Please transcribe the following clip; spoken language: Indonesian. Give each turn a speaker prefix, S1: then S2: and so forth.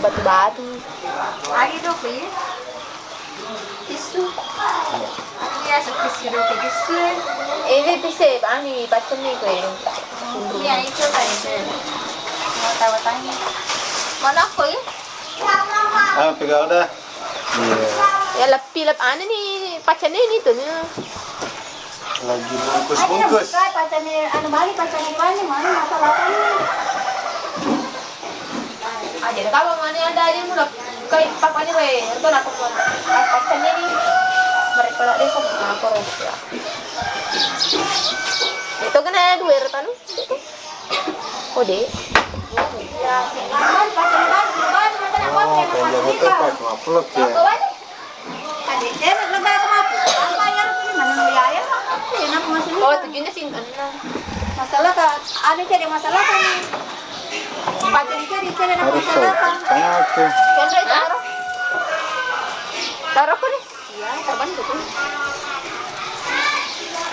S1: batu-batu.
S2: Lagi dong, ya. Tisu. Iya, tisu dong, tisu.
S1: Ini bisa, ani pacar nih gue.
S2: Iya, itu kan itu. Mau tahu tanya. Mana aku ya?
S3: Ah, pegang dah. Iya.
S1: Ya lap ani nih pacarnya ini tuh nih.
S3: Lagi bungkus-bungkus.
S2: Pacarnya, balik pacarnya di mana masalahnya?
S1: Jadi kalau mana ada aja mudah kayak papanya weh, itu aku mau pacarnya nih. Mereka lah deh sama aku ya. Itu kena dua retan. Oh deh.
S2: Ya, kan pacarnya
S3: Oh, kayak gitu Pak, ngupload ya.
S2: Adiknya lega apa? Apa yang mana biaya? Enak masih.
S1: Oh, tujuannya sih mana?
S2: Masalah kan, ada cari masalah kan? Pacarnya cari
S3: Harus
S2: masalah kan?
S3: oke.
S1: Kan taruh. Taruh kok nih.
S2: Iya, terbantu tuh.